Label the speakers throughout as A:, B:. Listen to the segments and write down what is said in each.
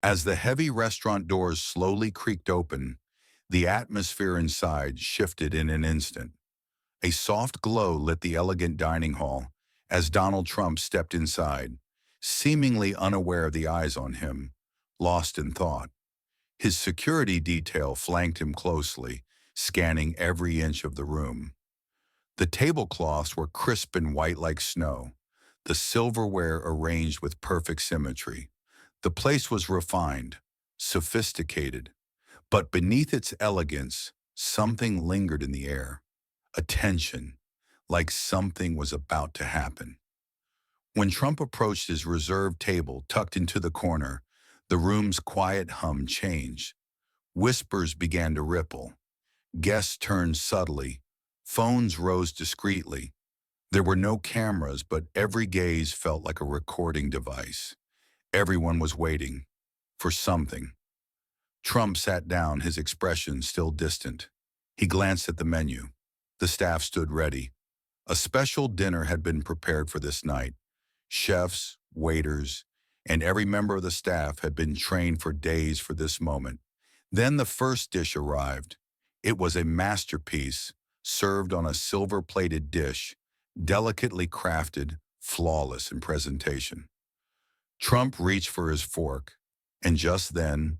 A: As the heavy restaurant doors slowly creaked open, the atmosphere inside shifted in an instant. A soft glow lit the elegant dining hall as Donald Trump stepped inside, seemingly unaware of the eyes on him, lost in thought. His security detail flanked him closely, scanning every inch of the room. The tablecloths were crisp and white like snow, the silverware arranged with perfect symmetry. The place was refined, sophisticated, but beneath its elegance, something lingered in the air. A tension, like something was about to happen. When Trump approached his reserved table tucked into the corner, the room's quiet hum changed. Whispers began to ripple. Guests turned subtly. Phones rose discreetly. There were no cameras, but every gaze felt like a recording device. Everyone was waiting for something. Trump sat down, his expression still distant. He glanced at the menu. The staff stood ready. A special dinner had been prepared for this night. Chefs, waiters, and every member of the staff had been trained for days for this moment. Then the first dish arrived. It was a masterpiece, served on a silver-plated dish, delicately crafted, flawless in presentation. Trump reached for his fork, and just then,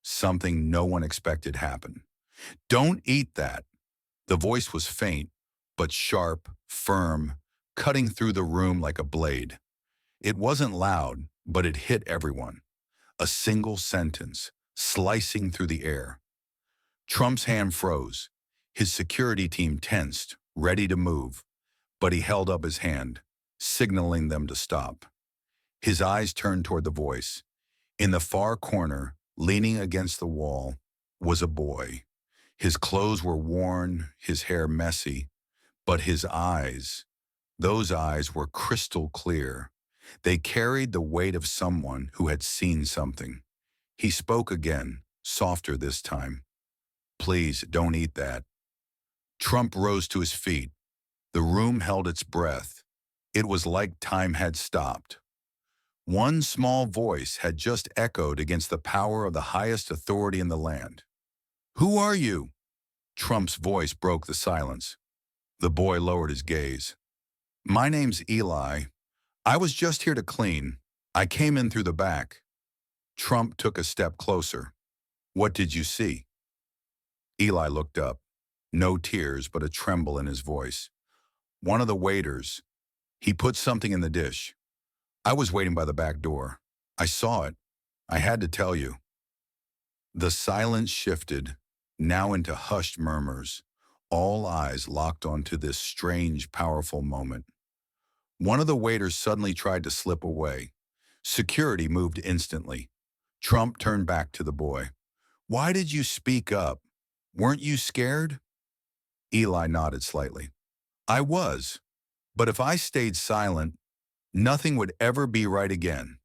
A: something no one expected happened. "Don't eat that." The voice was faint, but sharp, firm, cutting through the room like a blade. It wasn't loud, but it hit everyone. A single sentence, slicing through the air. Trump's hand froze. His security team tensed, ready to move, but he held up his hand, signaling them to stop. His eyes turned toward the voice. In the far corner, leaning against the wall, was a boy. His clothes were worn, his hair messy, but his eyes, those eyes were crystal clear. They carried the weight of someone who had seen something. He spoke again, softer this time. "Please, don't eat that." Trump rose to his feet. The room held its breath. It was like time had stopped. One small voice had just echoed against the power of the highest authority in the land. "Who are you?" Trump's voice broke the silence. The boy lowered his gaze. "My name's Eli. I was just here to clean. I came in through the back." Trump took a step closer. "What did you see?" Eli looked up. No tears, but a tremble in his voice. "One of the waiters. He put something in the dish. I was waiting by the back door. I saw it. I had to tell you." The silence shifted, now into hushed murmurs. All eyes locked onto this strange, powerful moment. One of the waiters suddenly tried to slip away. Security moved instantly. Trump turned back to the boy. "Why did you speak up? Weren't you scared?" Eli nodded slightly. "I was. But if I stayed silent, nothing would ever be right again."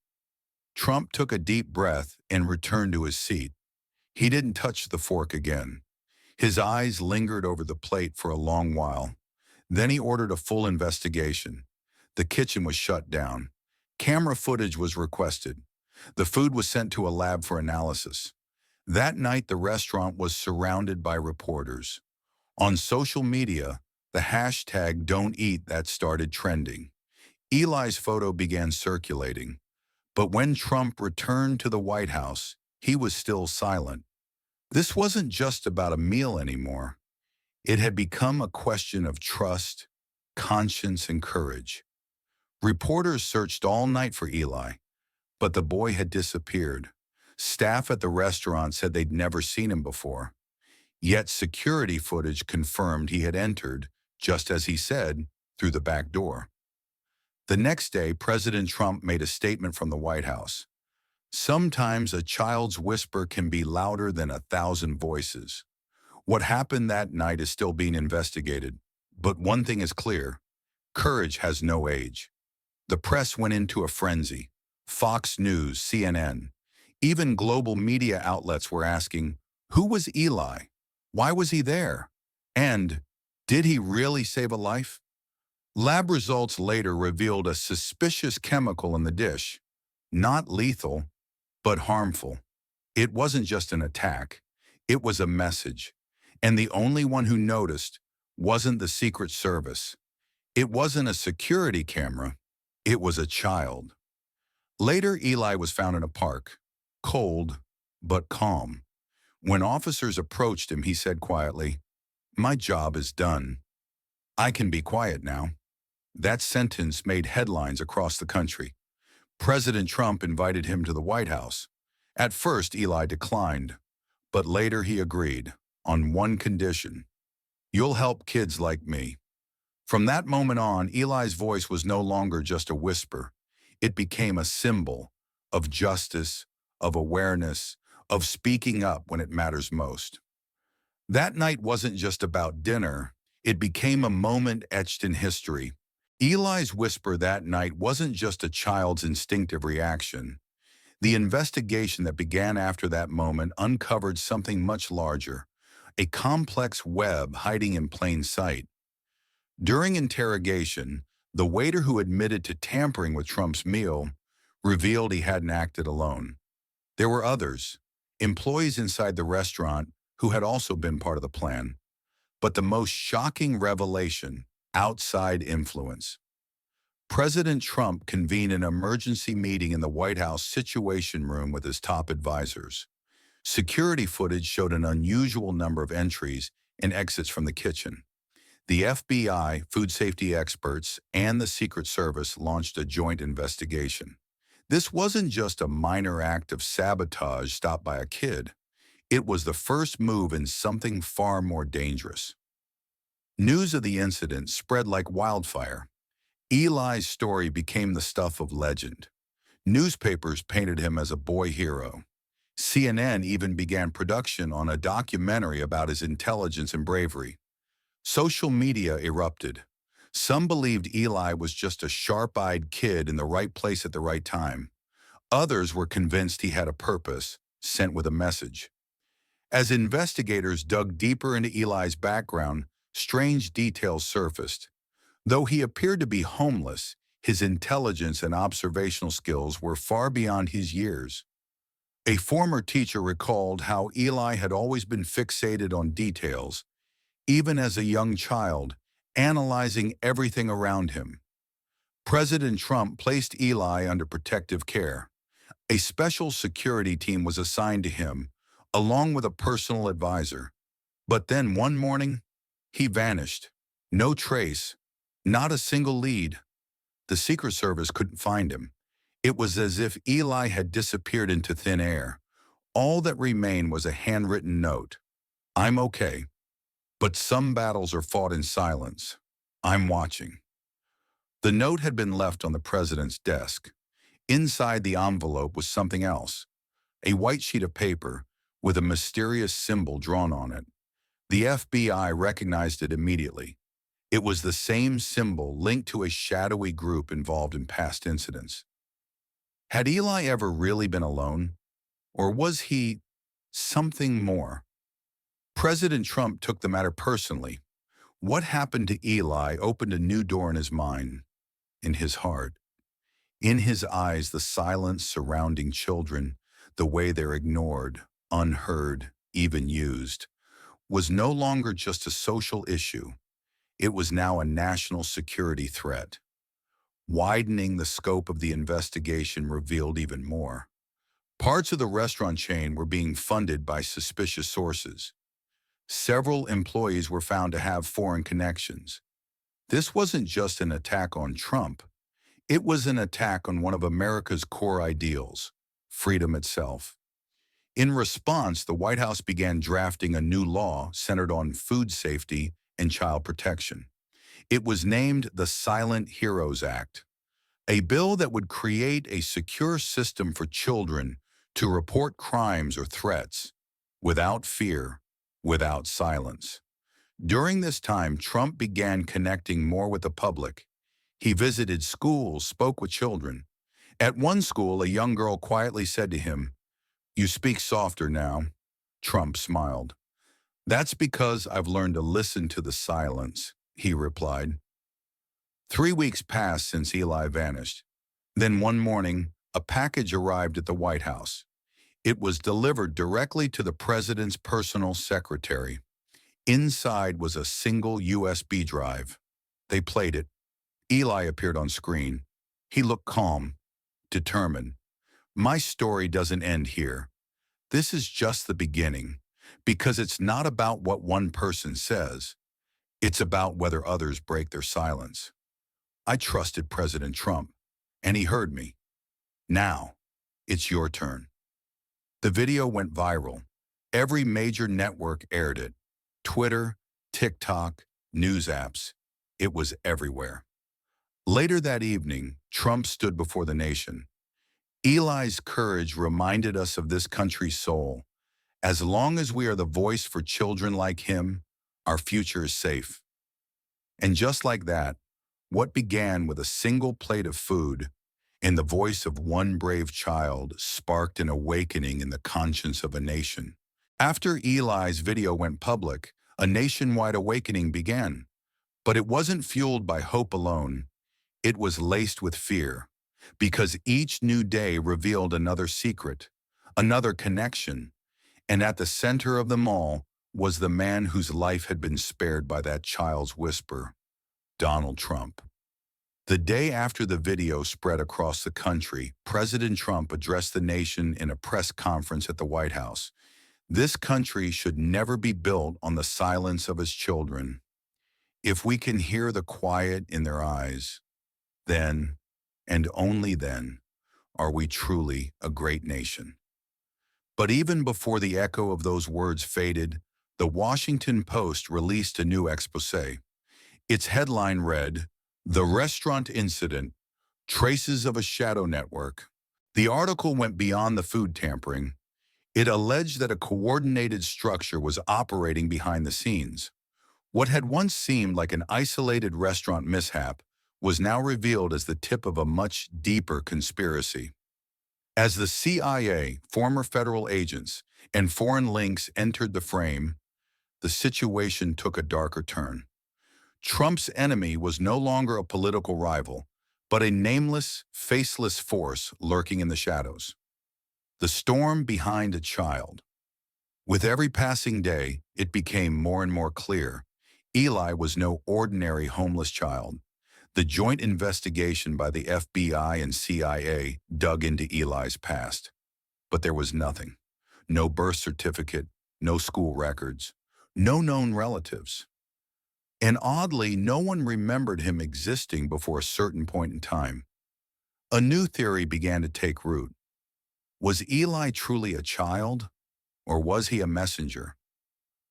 A: Trump took a deep breath and returned to his seat. He didn't touch the fork again. His eyes lingered over the plate for a long while. Then he ordered a full investigation. The kitchen was shut down. Camera footage was requested. The food was sent to a lab for analysis. That night, the restaurant was surrounded by reporters. On social media, the hashtag "Don't Eat That" started trending. Eli's photo began circulating. But when Trump returned to the White House, he was still silent. This wasn't just about a meal anymore. It had become a question of trust, conscience, and courage. Reporters searched all night for Eli, but the boy had disappeared. Staff at the restaurant said they'd never seen him before. Yet security footage confirmed he had entered, just as he said, through the back door. The next day, President Trump made a statement from the White House. "Sometimes a child's whisper can be louder than 1,000 voices." What happened that night is still being investigated. But one thing is clear: courage has no age. The press went into a frenzy. Fox News, CNN, even global media outlets were asking, who was Eli? Why was he there? And did he really save a life? Lab results later revealed a suspicious chemical in the dish. Not lethal, but harmful. It wasn't just an attack. It was a message. And the only one who noticed wasn't the Secret Service. It wasn't a security camera. It was a child. Later, Eli was found in a park, cold but calm. When officers approached him, he said quietly, "My job is done. I can be quiet now." That sentence made headlines across the country. President Trump invited him to the White House. At first, Eli declined, but later he agreed, on one condition: "You'll help kids like me." From that moment on, Eli's voice was no longer just a whisper. It became a symbol of justice, of awareness, of speaking up when it matters most. That night wasn't just about dinner. It became a moment etched in history. Eli's whisper that night wasn't just a child's instinctive reaction. The investigation that began after that moment uncovered something much larger, a complex web hiding in plain sight. During interrogation, the waiter who admitted to tampering with Trump's meal revealed he hadn't acted alone. There were others, employees inside the restaurant who had also been part of the plan. But the most shocking revelation: outside influence. President Trump convened an emergency meeting in the White House Situation Room with his top advisors. Security footage showed an unusual number of entries and exits from the kitchen. The FBI, food safety experts, and the Secret Service launched a joint investigation. This wasn't just a minor act of sabotage stopped by a kid. It was the first move in something far more dangerous. News of the incident spread like wildfire. Eli's story became the stuff of legend. Newspapers painted him as a boy hero. CNN even began production on a documentary about his intelligence and bravery. Social media erupted. Some believed Eli was just a sharp-eyed kid in the right place at the right time. Others were convinced he had a purpose, sent with a message. As investigators dug deeper into Eli's background, strange details surfaced. Though he appeared to be homeless, his intelligence and observational skills were far beyond his years. A former teacher recalled how Eli had always been fixated on details, even as a young child, analyzing everything around him. President Trump placed Eli under protective care. A special security team was assigned to him, along with a personal advisor. But then one morning, he vanished. No trace, not a single lead. The Secret Service couldn't find him. It was as if Eli had disappeared into thin air. All that remained was a handwritten note: "I'm okay, but some battles are fought in silence. I'm watching." The note had been left on the president's desk. Inside the envelope was something else, a white sheet of paper with a mysterious symbol drawn on it. The FBI recognized it immediately. It was the same symbol linked to a shadowy group involved in past incidents. Had Eli ever really been alone? Or was he something more? President Trump took the matter personally. What happened to Eli opened a new door in his mind, in his heart. In his eyes, the silence surrounding children, the way they're ignored, unheard, even used, was no longer just a social issue. It was now a national security threat. Widening the scope of the investigation revealed even more. Parts of the restaurant chain were being funded by suspicious sources. Several employees were found to have foreign connections. This wasn't just an attack on Trump. It was an attack on one of America's core ideals: freedom itself. In response, the White House began drafting a new law centered on food safety and child protection. It was named the Silent Heroes Act, a bill that would create a secure system for children to report crimes or threats without fear, without silence. During this time, Trump began connecting more with the public. He visited schools, spoke with children. At one school, a young girl quietly said to him, "You speak softer now." Trump smiled. "That's because I've learned to listen to the silence," he replied. 3 weeks passed since Eli vanished. Then one morning, a package arrived at the White House. It was delivered directly to the president's personal secretary. Inside was a single USB drive. They played it. Eli appeared on screen. He looked calm, determined. My story doesn't end here. This is just the beginning, because it's not about what one person says. It's about whether others break their silence. I trusted President Trump, and he heard me. Now, it's your turn. The video went viral. Every major network aired it. Twitter, TikTok, news apps. It was everywhere. Later that evening, Trump stood before the nation. Eli's courage reminded us of this country's soul. As long as we are the voice for children like him, our future is safe. And just like that, what began with a single plate of food and the voice of one brave child sparked an awakening in the conscience of a nation. After Eli's video went public, a nationwide awakening began. But it wasn't fueled by hope alone. It was laced with fear, because each new day revealed another secret, another connection, and at the center of them all was the man whose life had been spared by that child's whisper, Donald Trump. The day after the video spread across the country, President Trump addressed the nation in a press conference at the White House. This country should never be built on the silence of its children. If we can hear the quiet in their eyes, then, and only then, are we truly a great nation. But even before the echo of those words faded, the Washington Post released a new exposé. Its headline read, "The Restaurant Incident, Traces of a Shadow Network." The article went beyond the food tampering. It alleged that a coordinated structure was operating behind the scenes. What had once seemed like an isolated restaurant mishap was now revealed as the tip of a much deeper conspiracy. As the CIA, former federal agents, and foreign links entered the frame, the situation took a darker turn. Trump's enemy was no longer a political rival, but a nameless, faceless force lurking in the shadows. The storm behind a child. With every passing day, it became more and more clear. Eli was no ordinary homeless child. The joint investigation by the FBI and CIA dug into Eli's past. But there was nothing. No birth certificate, no school records, no known relatives. And oddly, no one remembered him existing before a certain point in time. A new theory began to take root. Was Eli truly a child, or was he a messenger?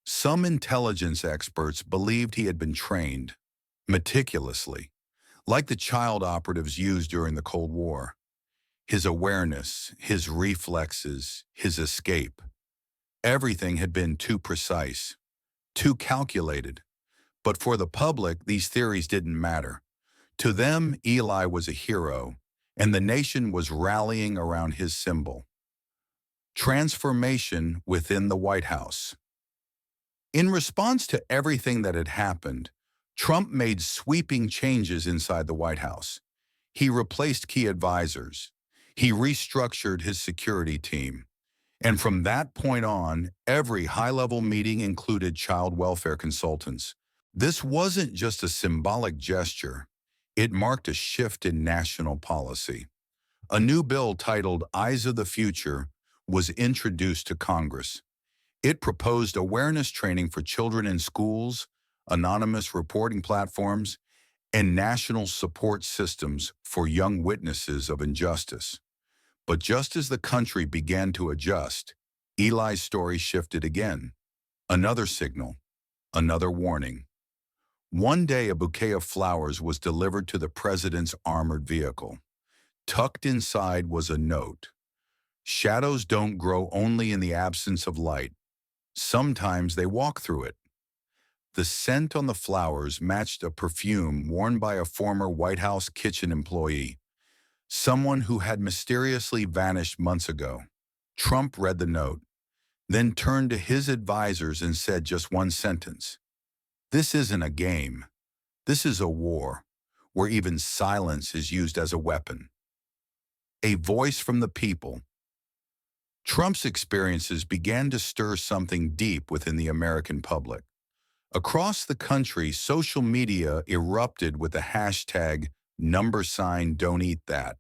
A: Some intelligence experts believed he had been trained, meticulously, like the child operatives used during the Cold War. His awareness, his reflexes, his escape. Everything had been too precise, too calculated. But for the public, these theories didn't matter. To them, Eli was a hero, and the nation was rallying around his symbol. Transformation within the White House. In response to everything that had happened, Trump made sweeping changes inside the White House. He replaced key advisors. He restructured his security team. And from that point on, every high-level meeting included child welfare consultants. This wasn't just a symbolic gesture. It marked a shift in national policy. A new bill titled Eyes of the Future was introduced to Congress. It proposed awareness training for children in schools, anonymous reporting platforms, and national support systems for young witnesses of injustice. But just as the country began to adjust, Eli's story shifted again. Another signal, another warning. One day, a bouquet of flowers was delivered to the president's armored vehicle. Tucked inside was a note. Shadows don't grow only in the absence of light. Sometimes they walk through it. The scent on the flowers matched a perfume worn by a former White House kitchen employee, someone who had mysteriously vanished months ago. Trump read the note, then turned to his advisors and said just one sentence. "This isn't a game. This is a war, where even silence is used as a weapon." A voice from the people. Trump's experiences began to stir something deep within the American public. Across the country, social media erupted with the hashtag #Don't Eat That.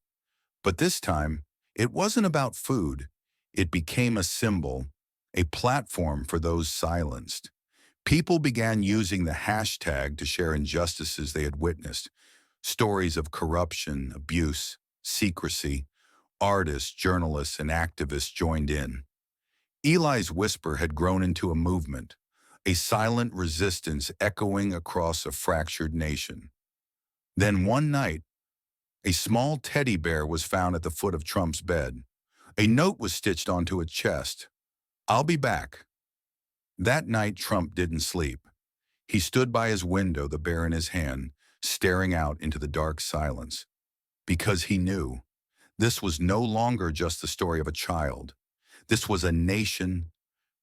A: But this time, it wasn't about food. It became a symbol, a platform for those silenced. People began using the hashtag to share injustices they had witnessed, stories of corruption, abuse, secrecy. Artists, journalists, and activists joined in. Eli's whisper had grown into a movement, a silent resistance echoing across a fractured nation. Then one night, a small teddy bear was found at the foot of Trump's bed. A note was stitched onto its chest. "I'll be back." That night, Trump didn't sleep. He stood by his window, the bear in his hand, staring out into the dark silence. Because he knew this was no longer just the story of a child. This was a nation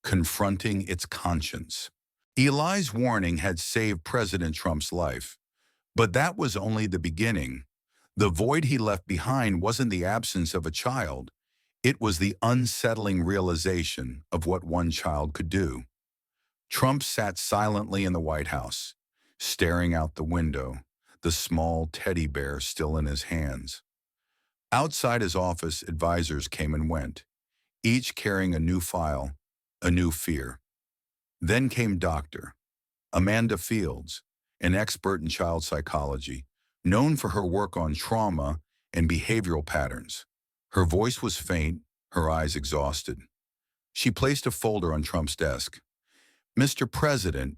A: confronting its conscience. Eli's warning had saved President Trump's life, but that was only the beginning. The void he left behind wasn't the absence of a child. It was the unsettling realization of what one child could do. Trump sat silently in the White House, staring out the window, the small teddy bear still in his hands. Outside his office, advisors came and went, each carrying a new file, a new fear. Then came Dr. Amanda Fields, an expert in child psychology, known for her work on trauma and behavioral patterns. Her voice was faint, her eyes exhausted. She placed a folder on Trump's desk. "Mr. President,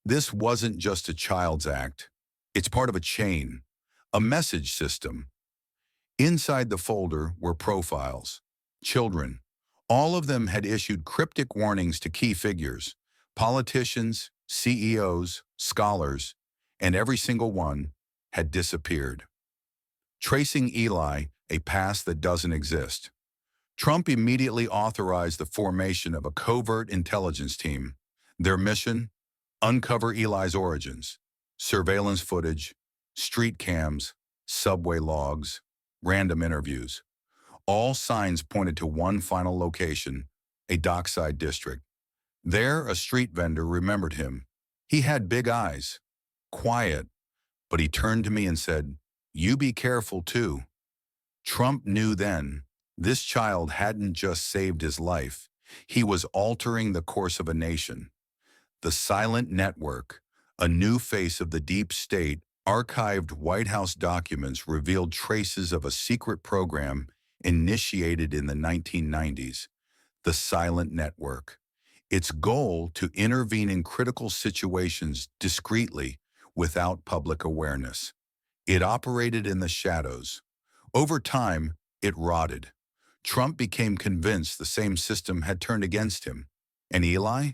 A: this wasn't just a child's act. It's part of a chain, a message system." Inside the folder were profiles. Children. All of them had issued cryptic warnings to key figures, politicians, CEOs, scholars, and every single one had disappeared. Tracing Eli, a past that doesn't exist. Trump immediately authorized the formation of a covert intelligence team. Their mission? Uncover Eli's origins. Surveillance footage, street cams, subway logs, random interviews. All signs pointed to one final location, a dockside district. There, a street vendor remembered him. He had big eyes, quiet, but he turned to me and said, "You be careful too." Trump knew then this child hadn't just saved his life. He was altering the course of a nation. The silent network, a new face of the deep state, archived White House documents revealed traces of a secret program initiated in the 1990s, the silent network. Its goal to intervene in critical situations discreetly without public awareness. It operated in the shadows. Over time, it rotted. Trump became convinced the same system had turned against him. And Eli?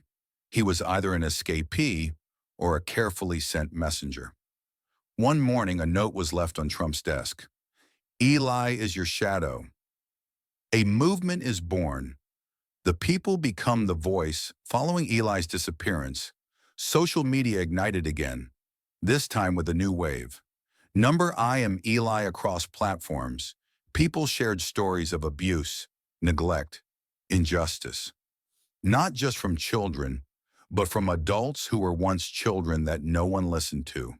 A: He was either an escapee or a carefully sent messenger. One morning, a note was left on Trump's desk. "Eli is your shadow." A movement is born. The people become the voice. Following Eli's disappearance, social media ignited again, this time with a new wave. I am Eli across platforms. People shared stories of abuse, neglect, injustice. Not just from children, but from adults who were once children that no one listened to.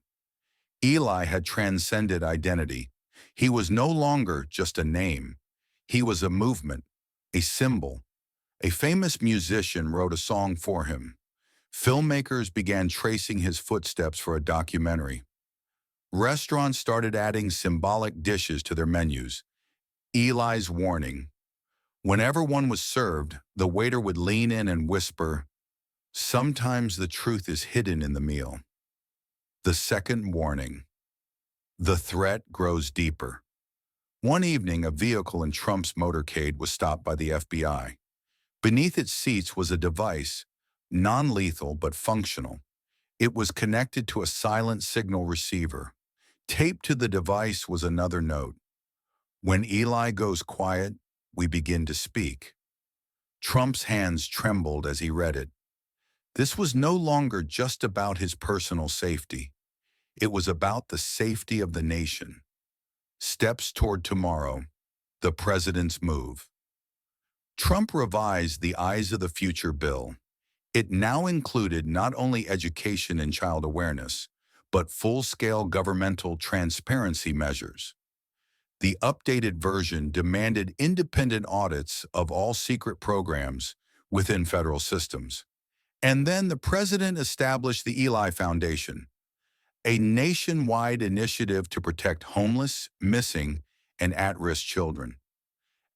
A: Eli had transcended identity. He was no longer just a name. He was a movement, a symbol. A famous musician wrote a song for him. Filmmakers began tracing his footsteps for a documentary. Restaurants started adding symbolic dishes to their menus. Eli's warning. Whenever one was served, the waiter would lean in and whisper, "Sometimes the truth is hidden in the meal." The second warning. The threat grows deeper. One evening, a vehicle in Trump's motorcade was stopped by the FBI. Beneath its seats was a device, non-lethal but functional. It was connected to a silent signal receiver. Taped to the device was another note. "When Eli goes quiet, we begin to speak." Trump's hands trembled as he read it. This was no longer just about his personal safety. It was about the safety of the nation. Steps toward tomorrow, the president's move. Trump revised the Eyes of the Future bill. It now included not only education and child awareness, but full-scale governmental transparency measures. The updated version demanded independent audits of all secret programs within federal systems. And then the president established the Eli Foundation, a nationwide initiative to protect homeless, missing, and at-risk children.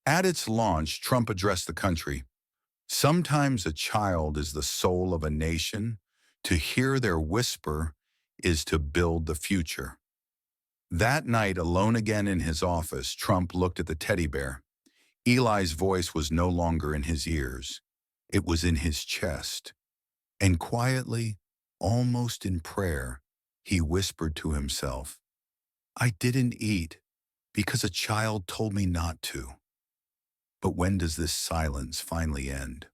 A: At its launch, Trump addressed the country. Sometimes a child is the soul of a nation. To hear their whisper is to build the future. That night, alone again in his office, Trump looked at the teddy bear. Eli's voice was no longer in his ears. It was in his chest. And quietly, almost in prayer, he whispered to himself, "I didn't eat because a child told me not to." But when does this silence finally end?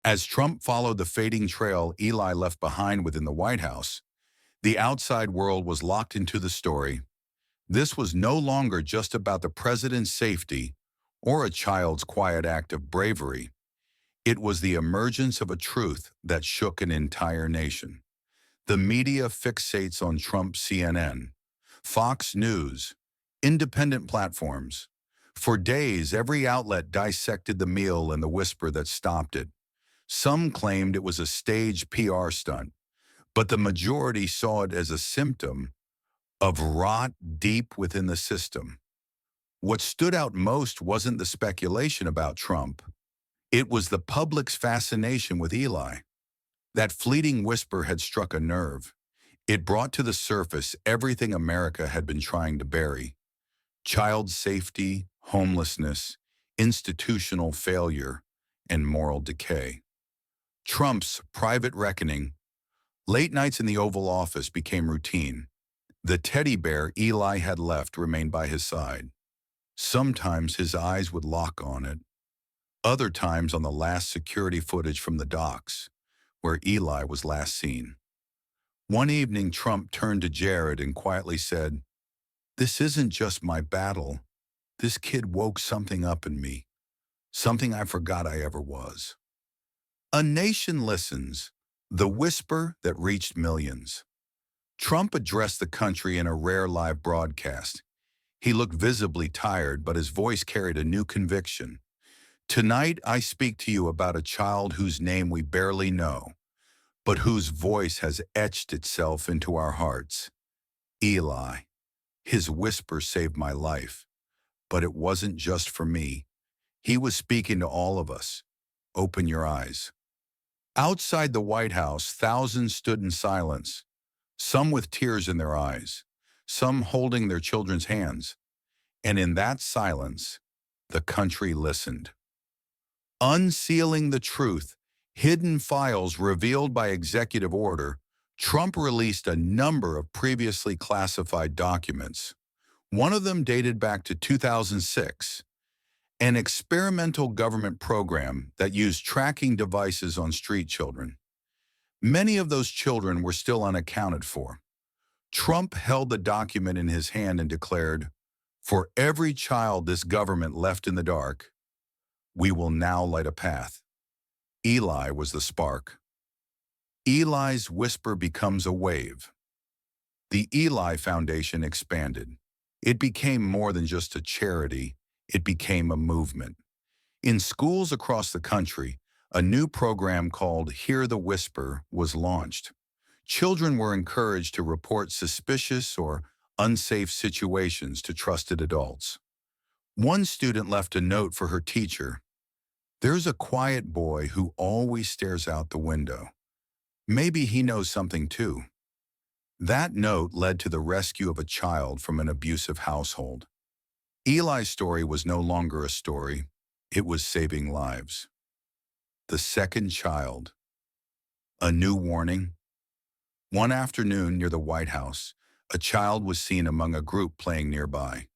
A: As Trump followed the fading trail Eli left behind within the White House, the outside world was locked into the story. This was no longer just about the president's safety or a child's quiet act of bravery. It was the emergence of a truth that shook an entire nation. The media fixates on Trump's CNN, Fox News, independent platforms. For days, every outlet dissected the meal and the whisper that stopped it. Some claimed it was a staged PR stunt, but the majority saw it as a symptom of rot deep within the system. What stood out most wasn't the speculation about Trump. It was the public's fascination with Eli. That fleeting whisper had struck a nerve. It brought to the surface everything America had been trying to bury: child safety, homelessness, institutional failure, and moral decay. Trump's private reckoning. Late nights in the Oval Office became routine. The teddy bear Eli had left remained by his side. Sometimes his eyes would lock on it, other times on the last security footage from the docks, where Eli was last seen. One evening, Trump turned to Jared and quietly said, "This isn't just my battle. This kid woke something up in me, something I forgot I ever was." A nation listens, the whisper that reached millions. Trump addressed the country in a rare live broadcast. He looked visibly tired, but his voice carried a new conviction. "Tonight, I speak to you about a child whose name we barely know, but whose voice has etched itself into our hearts. Eli. His whisper saved my life. But it wasn't just for me. He was speaking to all of us. Open your eyes." Outside the White House, thousands stood in silence, some with tears in their eyes, some holding their children's hands. And in that silence, the country listened. Unsealing the truth, hidden files revealed by executive order, Trump released a number of previously classified documents. One of them dated back to 2006, an experimental government program that used tracking devices on street children. Many of those children were still unaccounted for. Trump held the document in his hand and declared, "For every child this government left in the dark, we will now light a path." Eli was the spark. Eli's whisper becomes a wave. The Eli Foundation expanded. It became more than just a charity. It became a movement. In schools across the country, a new program called Hear the Whisper was launched. Children were encouraged to report suspicious or unsafe situations to trusted adults. One student left a note for her teacher. "There's a quiet boy who always stares out the window. Maybe he knows something too." That note led to the rescue of a child from an abusive household. Eli's story was no longer a story. It was saving lives. The second child. A new warning. One afternoon near the White House, a child was seen among a group playing nearby.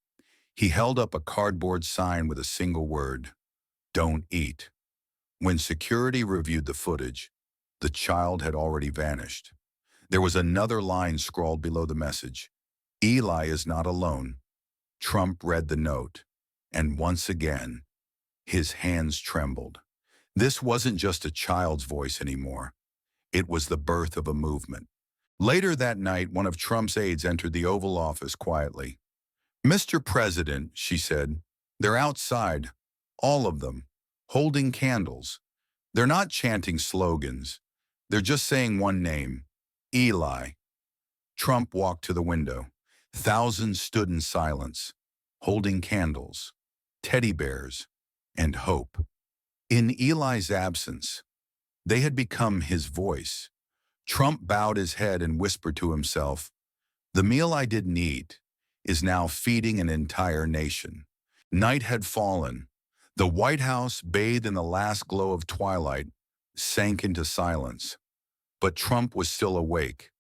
A: He held up a cardboard sign with a single word: "Don't eat." When security reviewed the footage, the child had already vanished. There was another line scrawled below the message: "Eli is not alone." Trump read the note, and once again, His hands trembled. This wasn't just a child's voice anymore. It was the birth of a movement. Later that night, one of Trump's aides entered the Oval Office quietly. "Mr. President," she said, "they're outside, all of them, holding candles. They're not chanting slogans. They're just saying one name, Eli." Trump walked to the window. Thousands stood in silence, holding candles, teddy bears, and hope. In Eli's absence, they had become his voice. Trump bowed his head and whispered to himself, "The meal I didn't eat is now feeding an entire nation." Night had fallen. The White House, bathed in the last glow of twilight, sank into silence. But Trump was still awake.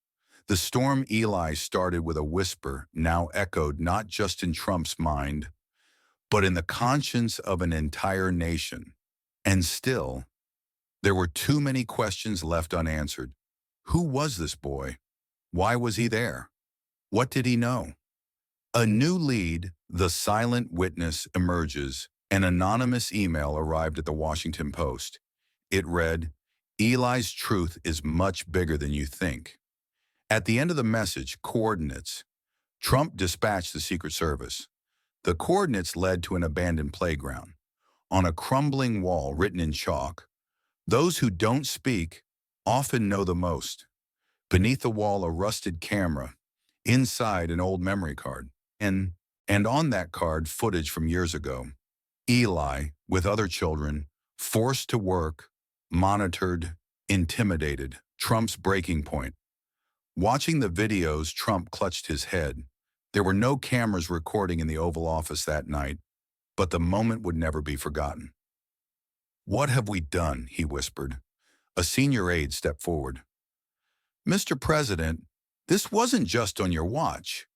A: The storm Eli started with a whisper now echoed not just in Trump's mind, but in the conscience of an entire nation. And still, there were too many questions left unanswered. Who was this boy? Why was he there? What did he know? A new lead, the silent witness, emerges. An anonymous email arrived at the Washington Post. It read, "Eli's truth is much bigger than you think." At the end of the message, coordinates. Trump dispatched the Secret Service. The coordinates led to an abandoned playground. On a crumbling wall written in chalk, "Those who don't speak often know the most." Beneath the wall, a rusted camera. Inside, an old memory card. And on that card, footage from years ago. Eli, with other children, forced to work, monitored, intimidated. Trump's breaking point. Watching the videos, Trump clutched his head. There were no cameras recording in the Oval Office that night, but the moment would never be forgotten. "What have we done?" he whispered. A senior aide stepped forward. "Mr. President, this wasn't just on your watch."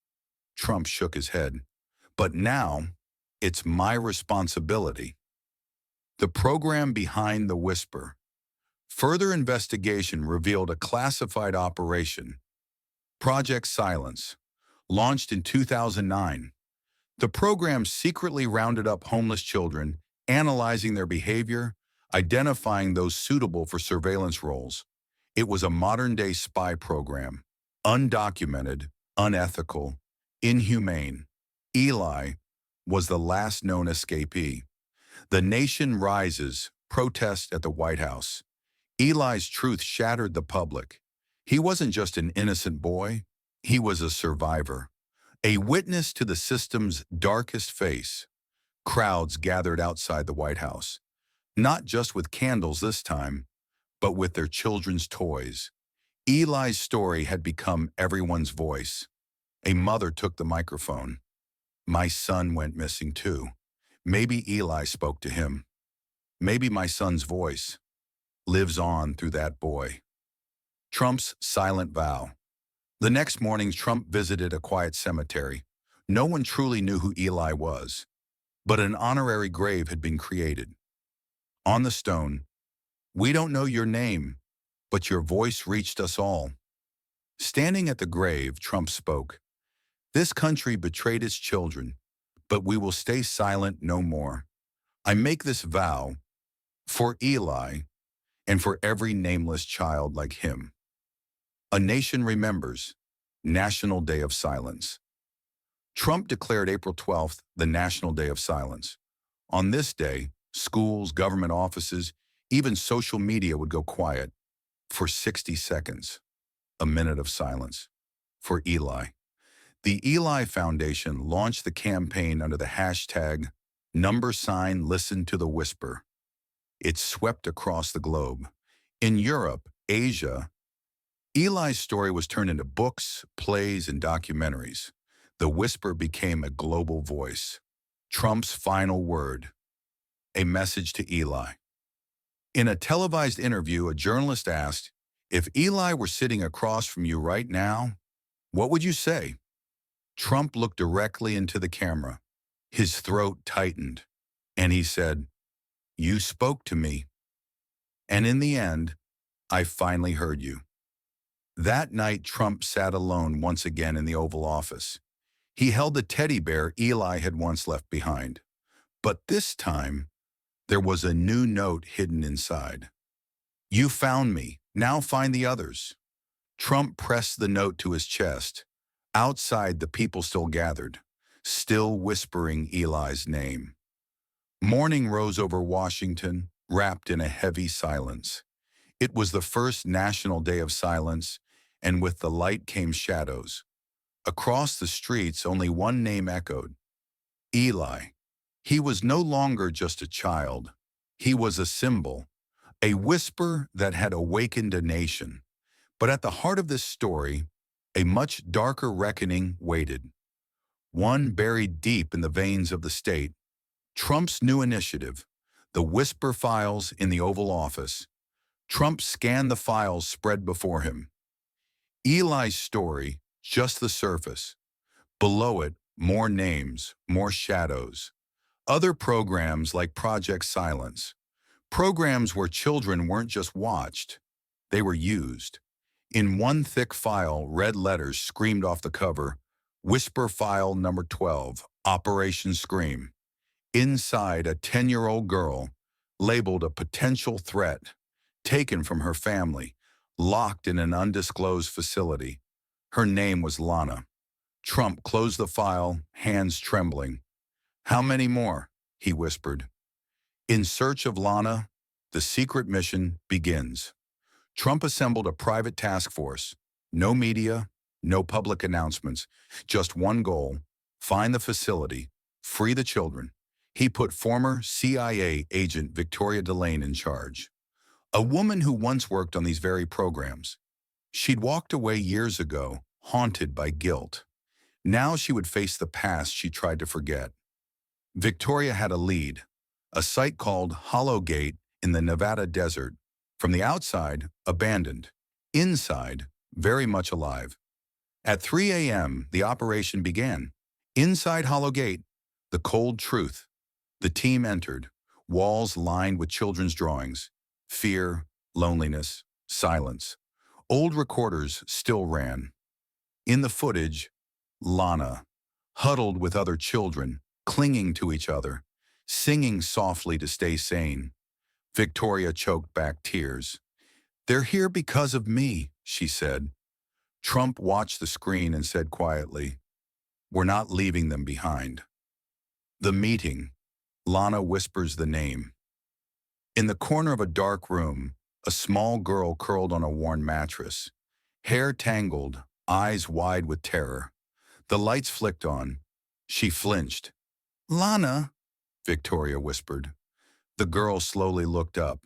A: Trump shook his head. "But now, it's my responsibility." The program behind the whisper. Further investigation revealed a classified operation, Project Silence, launched in 2009. The program secretly rounded up homeless children, analyzing their behavior, identifying those suitable for surveillance roles. It was a modern-day spy program, undocumented, unethical, inhumane. Eli was the last known escapee. The nation rises, protest at the White House. Eli's truth shattered the public. He wasn't just an innocent boy, he was a survivor, a witness to the system's darkest face. Crowds gathered outside the White House, not just with candles this time, but with their children's toys. Eli's story had become everyone's voice. A mother took the microphone. "My son went missing too. Maybe Eli spoke to him. Maybe my son's voice lives on through that boy." Trump's silent vow. The next morning, Trump visited a quiet cemetery. No one truly knew who Eli was, but an honorary grave had been created. On the stone, "We don't know your name, but your voice reached us all." Standing at the grave, Trump spoke. "This country betrayed its children, but we will stay silent no more. I make this vow for Eli and for every nameless child like him." A nation remembers. National Day of Silence. Trump declared April 12th the National Day of Silence. On this day, schools, government offices, even social media would go quiet for 60 seconds, a minute of silence for Eli. The Eli Foundation launched the campaign under the hashtag #Listen to the Whisper. It swept across the globe. In Europe, Asia, Eli's story was turned into books, plays, and documentaries. The whisper became a global voice. Trump's final word. A message to Eli. In a televised interview, a journalist asked, "If Eli were sitting across from you right now, what would you say?" Trump looked directly into the camera. His throat tightened, and he said, "You spoke to me. And in the end, I finally heard you." That night, Trump sat alone once again in the Oval Office. He held the teddy bear Eli had once left behind. But this time, There was a new note hidden inside. "You found me. Now find the others." Trump pressed the note to his chest. Outside, the people still gathered, still whispering Eli's name. Morning rose over Washington, wrapped in a heavy silence. It was the first national day of silence, and with the light came shadows. Across the streets, only one name echoed: Eli. He was no longer just a child. He was a symbol, a whisper that had awakened a nation. But at the heart of this story, a much darker reckoning waited. One buried deep in the veins of the state: Trump's new initiative, the Whisper Files in the Oval Office. Trump scanned the files spread before him. Eli's story, just the surface. Below it, more names, more shadows. Other programs like Project Silence. Programs where children weren't just watched, they were used. In one thick file, red letters screamed off the cover: Whisper File Number 12, Operation Scream. Inside, a 10-year-old girl, labeled a potential threat, taken from her family, locked in an undisclosed facility. Her name was Lana. Trump closed the file, hands trembling. "How many more?" he whispered. In search of Lana, the secret mission begins. Trump assembled a private task force. No media, no public announcements, just one goal: find the facility, free the children. He put former CIA agent Victoria Delane in charge, a woman who once worked on these very programs. She'd walked away years ago, haunted by guilt. Now she would face the past she tried to forget. Victoria had a lead, a site called Hollow Gate in the Nevada desert. From the outside, abandoned. Inside, very much alive. At 3 a.m., the operation began. Inside Hollow Gate, the cold truth. The team entered, walls lined with children's drawings. Fear, loneliness, silence. Old recorders still ran. In the footage, Lana, huddled with other children, clinging to each other, singing softly to stay sane. Victoria choked back tears. "They're here because of me," she said. Trump watched the screen and said quietly, "We're not leaving them behind." The meeting. Lana whispers the name. In the corner of a dark room, a small girl curled on a worn mattress, hair tangled, eyes wide with terror. The lights flicked on. She flinched. "Lana," Victoria whispered. The girl slowly looked up,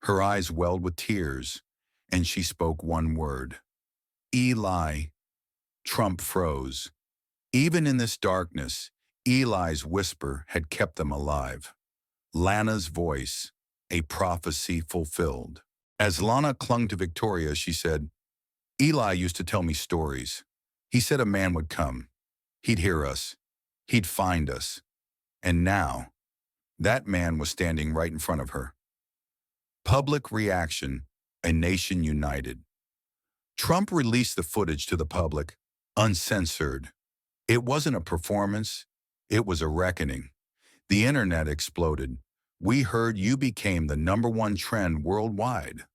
A: her eyes welled with tears, and she spoke one word: "Eli." Trump froze. Even in this darkness, Eli's whisper had kept them alive. Lana's voice, a prophecy fulfilled. As Lana clung to Victoria, she said, "Eli used to tell me stories. He said a man would come. He'd hear us. He'd find us. And now, that man was standing right in front of her." Public reaction, a nation united. Trump released the footage to the public, uncensored. It wasn't a performance, it was a reckoning. The internet exploded. "We heard you became the #1 trend worldwide."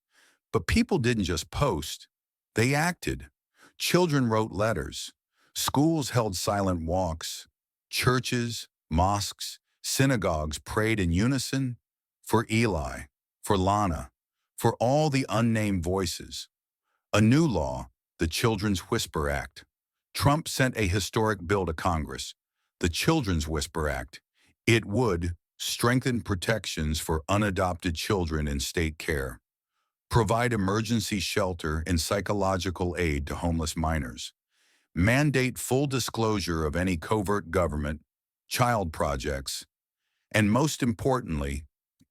A: But people didn't just post, they acted. Children wrote letters. Schools held silent walks. Churches, mosques, synagogues prayed in unison for Eli, for Lana, for all the unnamed voices. A new law, the Children's Whisper Act. Trump sent a historic bill to Congress, the Children's Whisper Act. It would strengthen protections for unadopted children in state care, provide emergency shelter and psychological aid to homeless minors, mandate full disclosure of any covert government, child projects, and most importantly,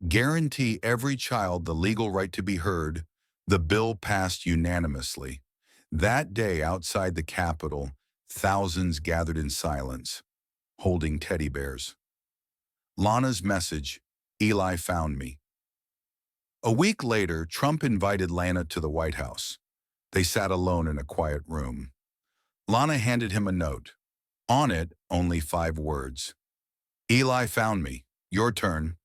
A: guarantee every child the legal right to be heard. The bill passed unanimously. That day outside the Capitol, thousands gathered in silence, holding teddy bears. Lana's message: "Eli found me." A week later, Trump invited Lana to the White House. They sat alone in a quiet room. Lana handed him a note. On it, only 5 words: "Eli found me. Your turn."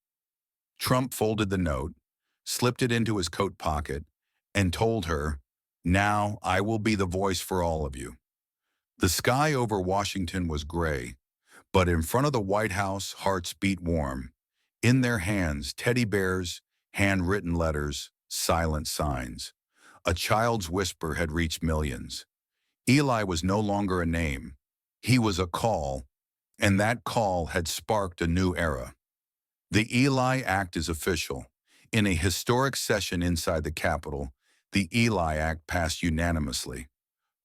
A: Trump folded the note, slipped it into his coat pocket, and told her, "Now I will be the voice for all of you." The sky over Washington was gray, but in front of the White House, hearts beat warm. In their hands, teddy bears, handwritten letters, silent signs. A child's whisper had reached millions. Eli was no longer a name. He was a call, and that call had sparked a new era. The Eli Act is official. In a historic session inside the Capitol, the Eli Act passed unanimously.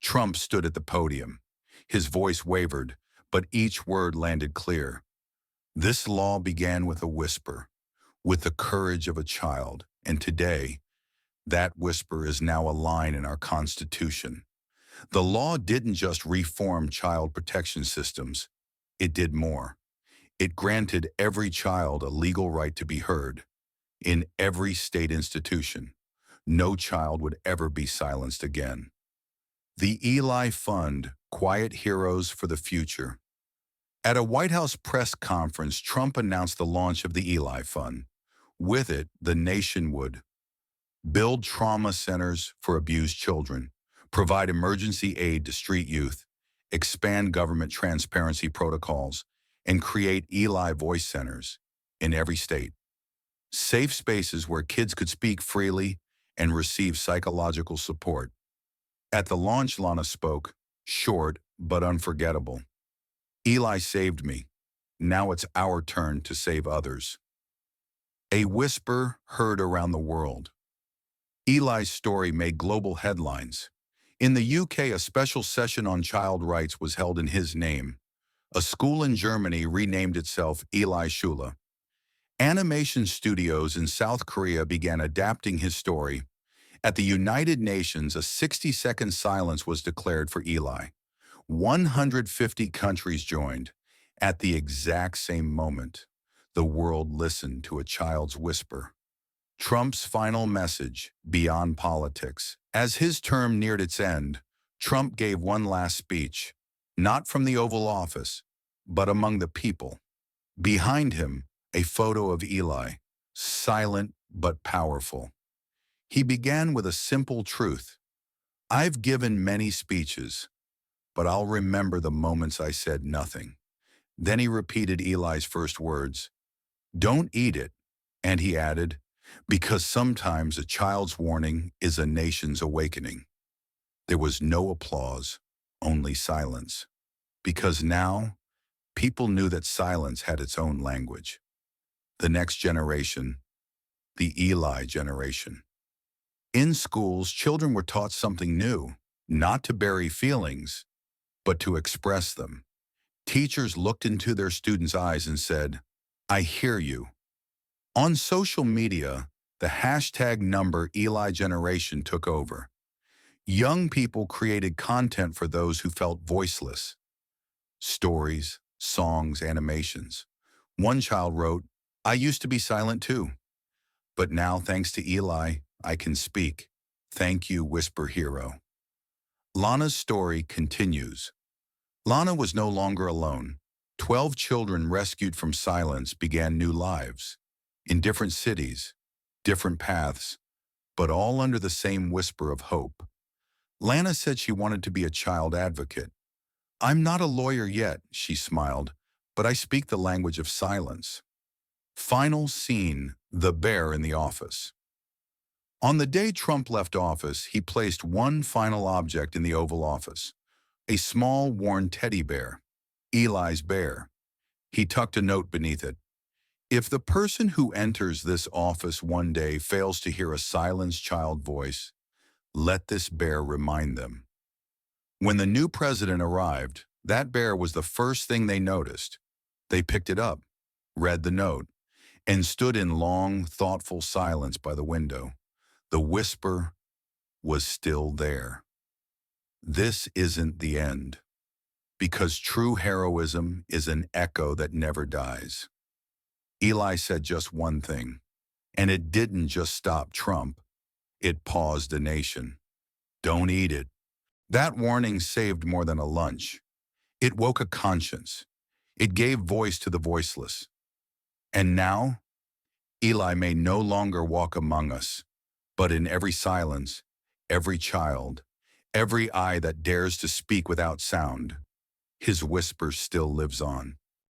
A: Trump stood at the podium. His voice wavered, but each word landed clear. This law began with a whisper, with the courage of a child, and today, that whisper is now a line in our Constitution. The law didn't just reform child protection systems, it did more. It granted every child a legal right to be heard. In every state institution, no child would ever be silenced again. The Eli Fund, Quiet Heroes for the Future. At a White House press conference, Trump announced the launch of the Eli Fund. With it, the nation would build trauma centers for abused children, provide emergency aid to street youth, expand government transparency protocols, and create Eli Voice Centers in every state. Safe spaces where kids could speak freely and receive psychological support. At the launch, Lana spoke, short but unforgettable. "Eli saved me. Now it's our turn to save others." A whisper heard around the world. Eli's story made global headlines. In the UK, a special session on child rights was held in his name. A school in Germany renamed itself Eli Schule. Animation studios in South Korea began adapting his story. At the United Nations, a 60-second silence was declared for Eli. 150 countries joined. At the exact same moment, the world listened to a child's whisper. Trump's final message, beyond politics. As his term neared its end, Trump gave one last speech, not from the Oval Office, but among the people. Behind him, a photo of Eli, silent but powerful. He began with a simple truth. "I've given many speeches, but I'll remember the moments I said nothing." Then he repeated Eli's first words, "Don't eat it," and he added, "because sometimes a child's warning is a nation's awakening." There was no applause, only silence, because now people knew that silence had its own language. The next generation, the Eli generation. In schools, children were taught something new, not to bury feelings, but to express them. Teachers looked into their students' eyes and said, "I hear you." On social media, the hashtag number Eli generation took over. Young people created content for those who felt voiceless. Stories, songs, animations. One child wrote, "I used to be silent too, but now, thanks to Eli, I can speak. Thank you, Whisper Hero." Lana's story continues. Lana was no longer alone. 12 children rescued from silence began new lives. In different cities, different paths, but all under the same whisper of hope. Lana said she wanted to be a child advocate. "I'm not a lawyer yet," she smiled, "but I speak the language of silence." Final scene, the bear in the office. On the day Trump left office, he placed one final object in the Oval Office, a small, worn teddy bear, Eli's bear. He tucked a note beneath it. "If the person who enters this office one day fails to hear a silenced child voice, let this bear remind them." When the new president arrived, that bear was the first thing they noticed. They picked it up, read the note, and stood in long, thoughtful silence by the window. The whisper was still there. This isn't the end, because true heroism is an echo that never dies. Eli said just one thing, and it didn't just stop Trump. It paused a nation. "Don't eat it." That warning saved more than a lunch. It woke a conscience. It gave voice to the voiceless. And now, Eli may no longer walk among us, but in every silence, every child, every eye that dares to speak without sound, his whisper still lives on.